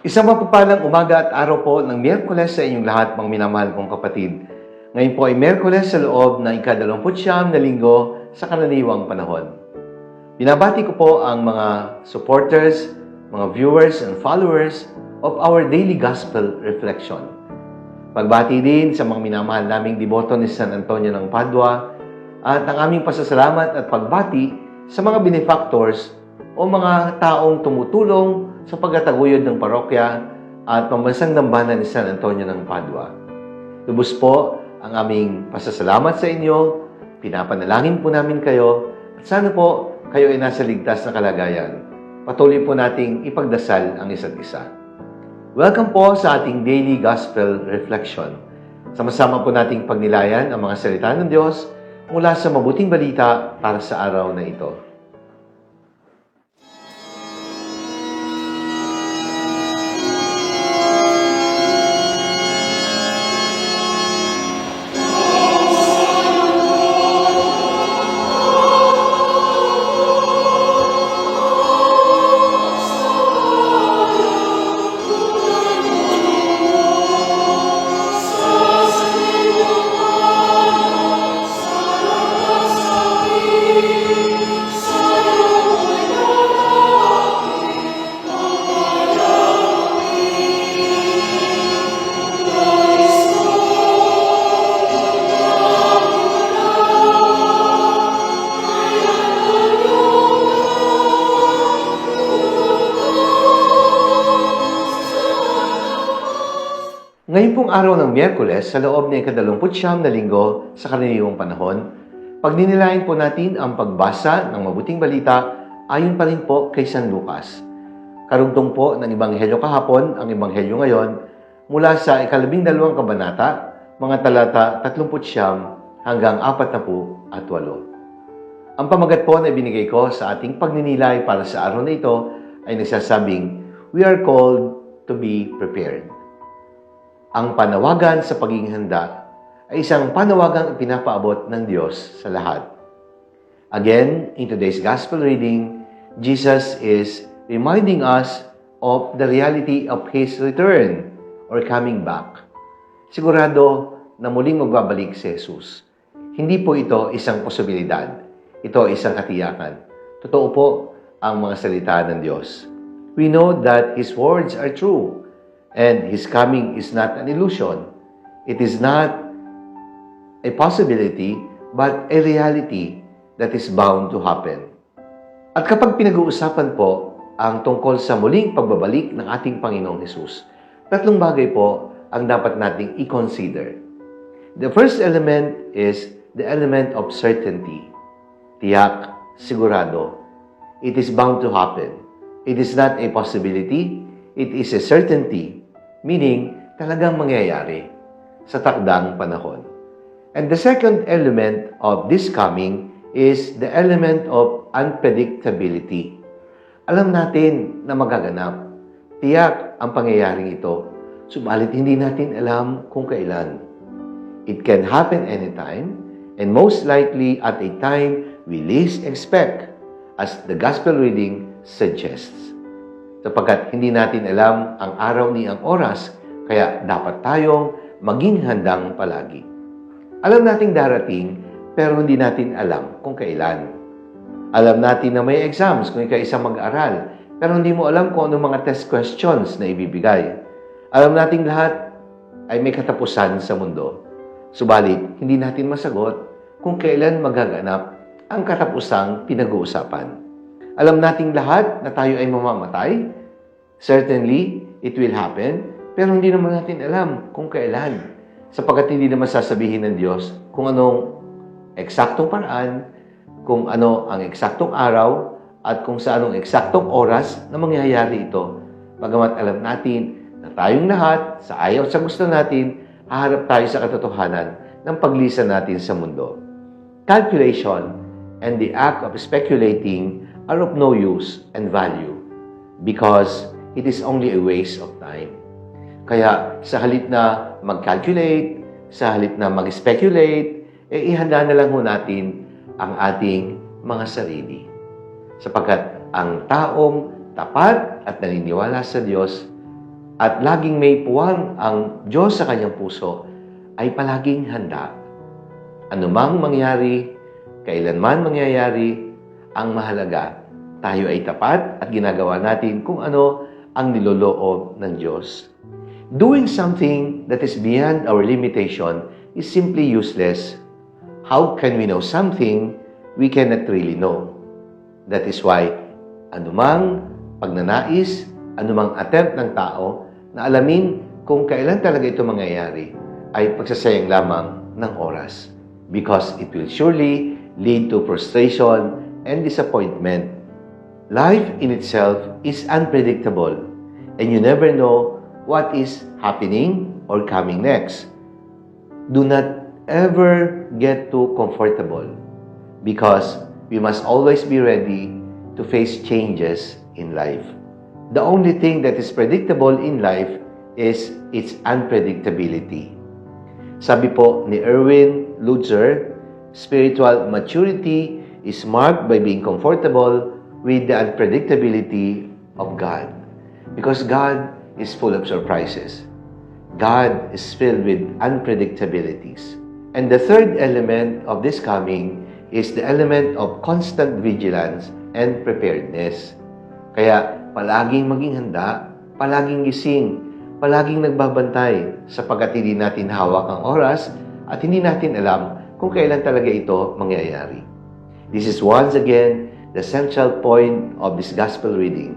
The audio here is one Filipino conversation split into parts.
Isang mapapalang umaga at araw po ng Miyerkules sa inyong lahat, mga minamahal kong kapatid. Ngayon po ay Miyerkules sa loob ng ika-29 na linggo sa karaniwang panahon. Binabati ko po ang mga supporters, mga viewers and followers of our daily gospel reflection. Pagbati din sa mga minamahal naming deboto ni San Antonio ng Padua at ang aming pasasalamat at pagbati sa mga benefactors o mga taong tumutulong sa pagtataguyod ng parokya at pambansang dambana ni San Antonio ng Padua. Lubos po ang aming pasasalamat sa inyo, pinapanalangin po namin kayo, at sana po kayo ay nasa ligtas na kalagayan. Patuloy po nating ipagdasal ang isa't isa. Welcome po sa ating Daily Gospel Reflection. Sama-sama po nating pagnilayan ang mga salita ng Diyos mula sa mabuting balita para sa araw na ito. Ngayon pong araw ng Miyerkules, sa loob ng ika-29 na linggo sa karaniwang panahon, pagninilayan po natin ang pagbasa ng mabuting balita ayon pa rin po kay San Lucas. Karugtong po ng Ebanghelyo kahapon ang Ebanghelyo ngayon mula sa ika-12 kabanata, mga talata 39 hanggang 48. Ang pamagat po na ibinigay ko sa ating pagninilay para sa araw na ito ay nagsasabing, "We are called to be prepared." Ang panawagan sa pagiging handa ay isang panawagang ipinapaabot ng Diyos sa lahat. Again, in today's Gospel reading, Jesus is reminding us of the reality of His return or coming back. Sigurado na muling magbabalik si Jesus. Hindi po ito isang posibilidad. Ito ay isang katiyakan. Totoo po ang mga salita ng Diyos. We know that His words are true. And His coming is not an illusion. It is not a possibility, but a reality that is bound to happen. At kapag pinag-uusapan po ang tungkol sa muling pagbabalik ng ating Panginoong Hesus, tatlong bagay po ang dapat nating i-consider. The first element is the element of certainty. Tiyak, sigurado. It is bound to happen. It is not a possibility. It is a certainty, meaning talagang mangyayari sa takdang panahon. And the second element of this coming is the element of unpredictability. Alam natin na magaganap. Tiyak ang pangyayaring ito, subalit hindi natin alam kung kailan. It can happen anytime, and most likely at a time we least expect, as the Gospel reading suggests. Sapagkat hindi natin alam ang araw ni ang oras, kaya dapat tayong maging handang palagi. Alam nating darating, pero hindi natin alam kung kailan. Alam natin na may exams kung ikaw isang mag-aaral, pero hindi mo alam kung anong mga test questions na ibibigay. Alam nating lahat ay may katapusan sa mundo. Subalit, hindi natin masagot kung kailan magaganap ang katapusang pinag-uusapan. Alam nating lahat na tayo ay mamamatay. Certainly, it will happen. Pero hindi naman natin alam kung kailan. Sapagkat hindi naman sasabihin ng Diyos kung anong eksaktong paraan, kung ano ang eksaktong araw, at kung sa anong eksaktong oras na mangyayari ito. Bagamat alam natin na tayong lahat, sa ayaw at sa gusto natin, haharap tayo sa katotohanan ng paglisan natin sa mundo. Calculation and the act of speculating are of no use and value because it is only a waste of time. Kaya sa halip na mag-calculate, sa halip na mag-speculate, ihanda na lang ho natin ang ating mga sarili. Sapagkat ang taong tapat at naniniwala sa Diyos at laging may puwang ang Diyos sa kanyang puso, ay palaging handa. Anumang mangyari, kailanman mangyayari, ang mahalaga, tayo ay tapat at ginagawa natin kung ano ang niloloob ng Diyos. Doing something that is beyond our limitation is simply useless. How can we know something we cannot really know? That is why, anumang pagnanais, anumang attempt ng tao na alamin kung kailan talaga ito mangyayari, ay pagsasayang lamang ng oras. Because it will surely lead to frustration and disappointment. Life in itself is unpredictable, and you never know what is happening or coming next. Do not ever get too comfortable, because we must always be ready to face changes in life. The only thing that is predictable in life is its unpredictability. Sabi po ni Erwin Lutzer, spiritual maturity is marked by being comfortable with the unpredictability of God. Because God is full of surprises. God is filled with unpredictabilities. And the third element of this coming is the element of constant vigilance and preparedness. Kaya palaging maging handa, palaging gising, palaging nagbabantay sapagkat hindi natin hawak ang oras at hindi natin alam kung kailan talaga ito mangyayari. This is once again the central point of this gospel reading.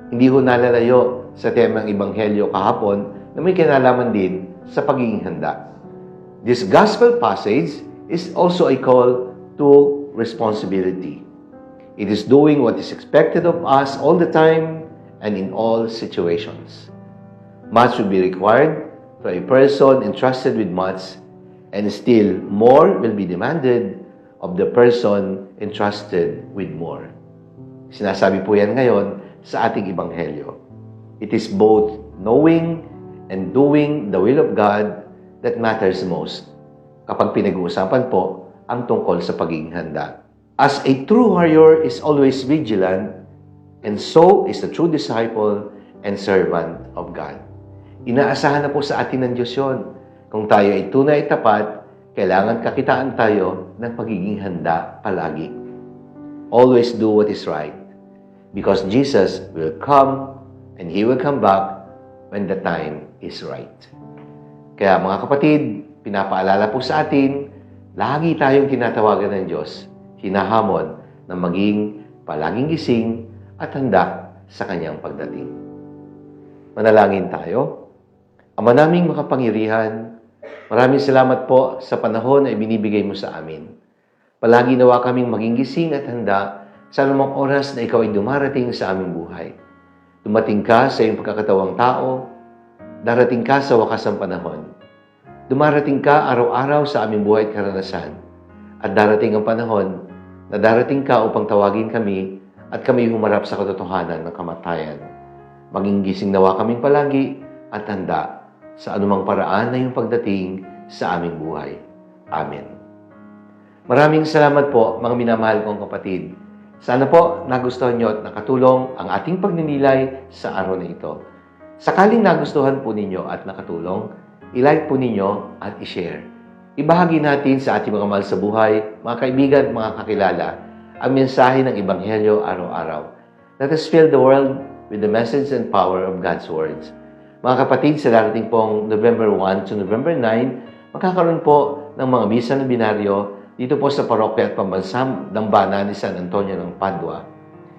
Hindi ho nalalayo sa temang Ebanghelyo kahapon na may kinalaman din sa pagiging handa. This gospel passage is also a call to responsibility. It is doing what is expected of us all the time and in all situations. Much will be required for a person entrusted with much, and still more will be demanded of the person entrusted with more. Sinasabi po yan ngayon sa ating Ebanghelyo. It is both knowing and doing the will of God that matters most kapag pinag-uusapan po ang tungkol sa pagiging handa. As a true warrior is always vigilant, and so is the true disciple and servant of God. Inaasahan na po sa atin ng Diyos yun. Kung tayo ay tunay at tapat, kailangan kakitaan tayo ng pagiging handa palagi. Always do what is right. Because Jesus will come and He will come back when the time is right. Kaya mga kapatid, pinapaalala po sa atin, lagi tayong tinatawagan ng Diyos, hinahamon na maging palaging gising at handa sa Kanyang pagdating. Manalangin tayo. Ama naming makapangyarihan, maraming salamat po sa panahon na ibinibigay mo sa amin. Palagi nawa kaming maging gising at handa sa anumang oras na ikaw ay dumarating sa aming buhay. Dumating ka sa iyong pagkakatawang tao, darating ka sa wakas ng panahon. Dumarating ka araw-araw sa aming buhay at karanasan. At darating ang panahon na darating ka upang tawagin kami at kami humarap sa katotohanan ng kamatayan. Maging gising nawa kaming palagi at handa sa anumang paraan na yung pagdating sa aming buhay. Amen. Maraming salamat po, mga minamahal kong kapatid. Sana po nagustuhan nyo at nakatulong ang ating pagninilay sa araw na ito. Sakaling nagustuhan po ninyo at nakatulong, i-like po ninyo at i-share. Ibahagi natin sa ating mga mahal sa buhay, mga kaibigan at mga kakilala, ang mensahe ng Ebanghelyo araw-araw. Let us fill the world with the message and power of God's words. Mga kapatid, sa darating pong November 1 to November 9, magkakaroon po ng mga misa ng binaryo dito po sa parokya at pambansang dambana ni San Antonio ng Padua.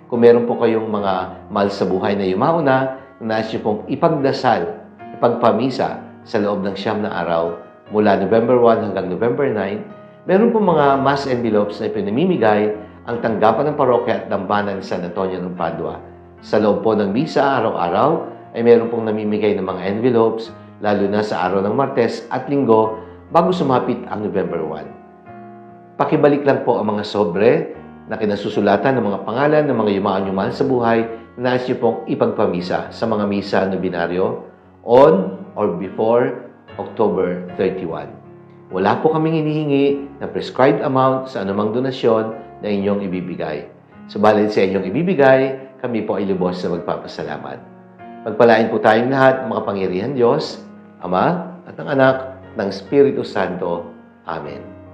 Kung meron po kayong mga mahal sa buhay na yumauna, nais nyo pong ipagdasal, ipagpamisa sa loob ng 9 na araw mula November 1 hanggang November 9, meron po mga mass envelopes na ipinamimigay ang tanggapan ng parokya at dambana ni San Antonio ng Padua. Sa loob po ng misa araw-araw, ay meron pong namimigay ng mga envelopes, lalo na sa araw ng Martes at Linggo bago sumapit ang November 1. Pakibalik lang po ang mga sobre na kinasusulatan ng mga pangalan ng mga yumaan-yumaan sa buhay na nais niyo pong ipagpamisa sa mga misa ng binaryo on or before October 31. Wala po kaming hinihingi na prescribed amount sa anumang donasyon na inyong ibibigay. Subalit sa inyong ibibigay, kami po ay lubos na magpapasalamat. Pagpalain po tayong lahat ng makapangyarihan Diyos, Ama at ng Anak, ng Espiritu Santo. Amen.